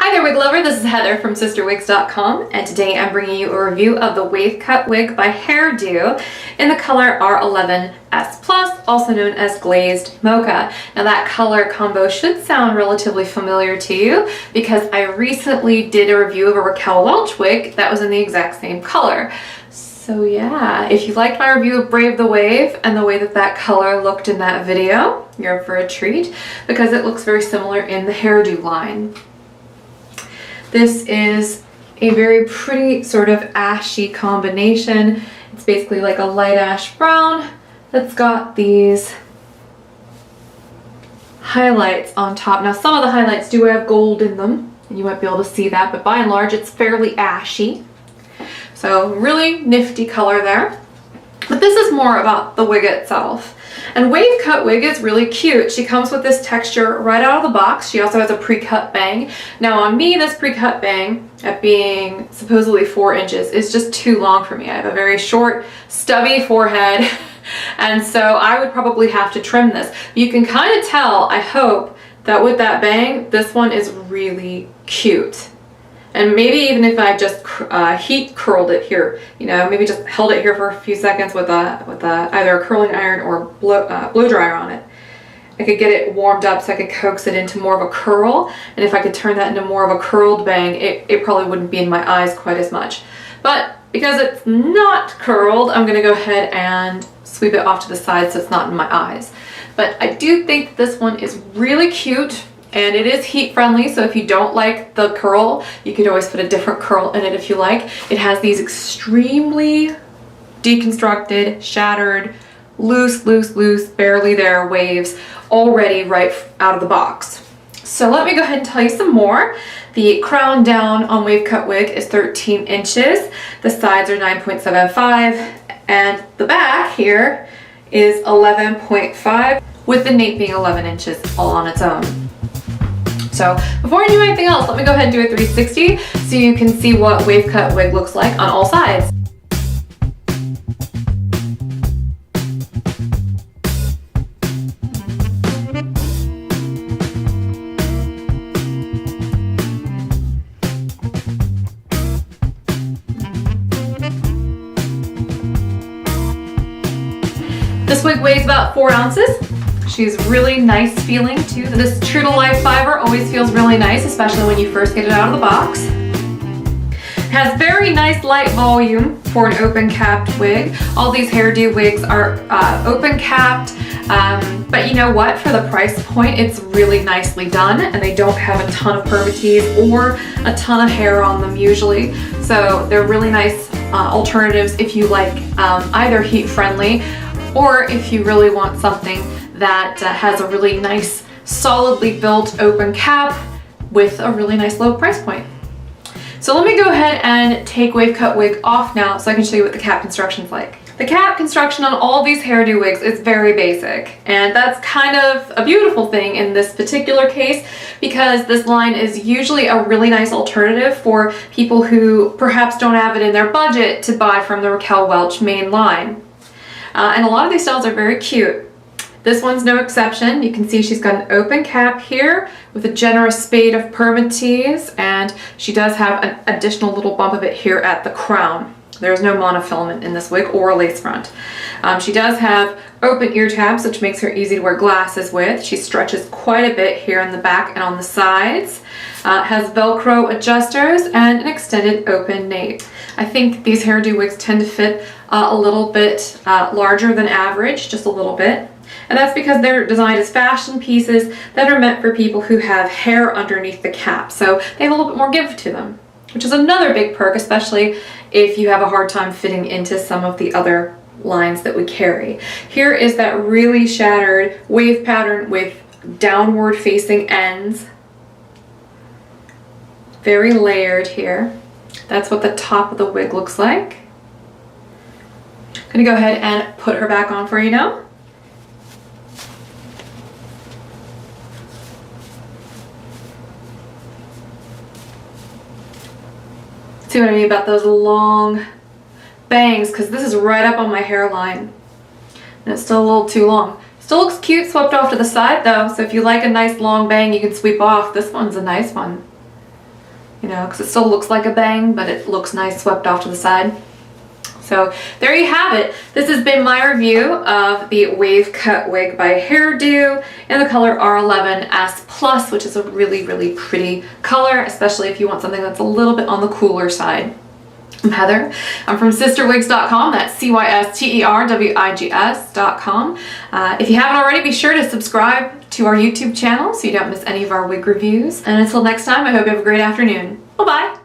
Hi there, wig lover. This is Heather from CysterWigs.com, and today I'm bringing you a review of the wave cut wig by HairDo in the color R11S+, also known as Glazed Mocha. Now that color combo should sound relatively familiar to you because I recently did a review of a Raquel Welch wig that was in the exact same color. So yeah, if you liked my review of Brave the Wave and the way that that color looked in that video, you're in for a treat because it looks very similar in the HairDo line. This is a very pretty sort of ashy combination. It's basically like a light ash brown that's got these highlights on top. Now some of the highlights do have gold in them, and you might be able to see that, but by and large it's fairly ashy. So really nifty color there. But this is more about the wig itself. And wave cut wig is really cute. She comes with this texture right out of the box. She also has a pre-cut bang. Now on me, this pre-cut bang, at being supposedly 4 inches, is just too long for me. I have a very short, stubby forehead, and so I would probably have to trim this. You can kind of tell, I hope, that with that bang, this one is really cute. And maybe even if I just heat curled it here, you know, maybe just held it here for a few seconds with either a curling iron or blow dryer on it, I could get it warmed up so I could coax it into more of a curl. And if I could turn that into more of a curled bang, it probably wouldn't be in my eyes quite as much. But because it's not curled, I'm going to go ahead and sweep it off to the side so it's not in my eyes. But I do think this one is really cute. And it is heat friendly, so if you don't like the curl, you could always put a different curl in it if you like. It has these extremely deconstructed, shattered, loose, barely there waves already right out of the box. So let me go ahead and tell you some more. The crown down on wave cut wig is 13 inches. The sides are 9.75, and the back here is 11.5, with the nape being 11 inches all on its own. So before I do anything else, let me go ahead and do a 360 so you can see what wave cut wig looks like on all sides. This wig weighs about 4 ounces. She's really nice feeling too. This true to life fiber always feels really nice, especially when you first get it out of the box. It has very nice light volume for an open capped wig. All these HairDo wigs are open capped, but you know what? For the price point, it's really nicely done, and they don't have a ton of permatease or a ton of hair on them usually. So they're really nice alternatives if you like either heat friendly or if you really want something that has a really nice, solidly built open cap with a really nice low price point. So let me go ahead and take wave cut wig off now so I can show you what the cap construction's like. The cap construction on all these HairDo wigs is very basic, and that's kind of a beautiful thing in this particular case because this line is usually a really nice alternative for people who perhaps don't have it in their budget to buy from the Raquel Welch main line. And a lot of these styles are very cute. This one's no exception. You can see she's got an open cap here with a generous spade of permatease, and she does have an additional little bump of it here at the crown. There's no monofilament in this wig or a lace front. She does have open ear tabs, which makes her easy to wear glasses with. She stretches quite a bit here in the back and on the sides. Has Velcro adjusters and an extended open nape. I think these HairDo wigs tend to fit a little bit larger than average, just a little bit. And that's because they're designed as fashion pieces that are meant for people who have hair underneath the cap. So they have a little bit more give to them, which is another big perk, especially if you have a hard time fitting into some of the other lines that we carry. Here is that really shattered wave pattern with downward facing ends. Very layered here. That's what the top of the wig looks like. I'm gonna go ahead and put her back on for you now. See what I mean about those long bangs, because this is right up on my hairline and it's still a little too long. Still looks cute swept off to the side though, so if you like a nice long bang you can sweep off. This one's a nice one. you know, because it still looks like a bang, but it looks nice swept off to the side. So there you have it. This has been my review of the wave cut wig by HairDo in the color R11S Plus, which is a really, really pretty color, especially if you want something that's a little bit on the cooler side. I'm Heather. I'm from CysterWigs.com. That's CysterWigs.com. If you haven't already, be sure to subscribe to our YouTube channel so you don't miss any of our wig reviews. And until next time, I hope you have a great afternoon. Bye-bye.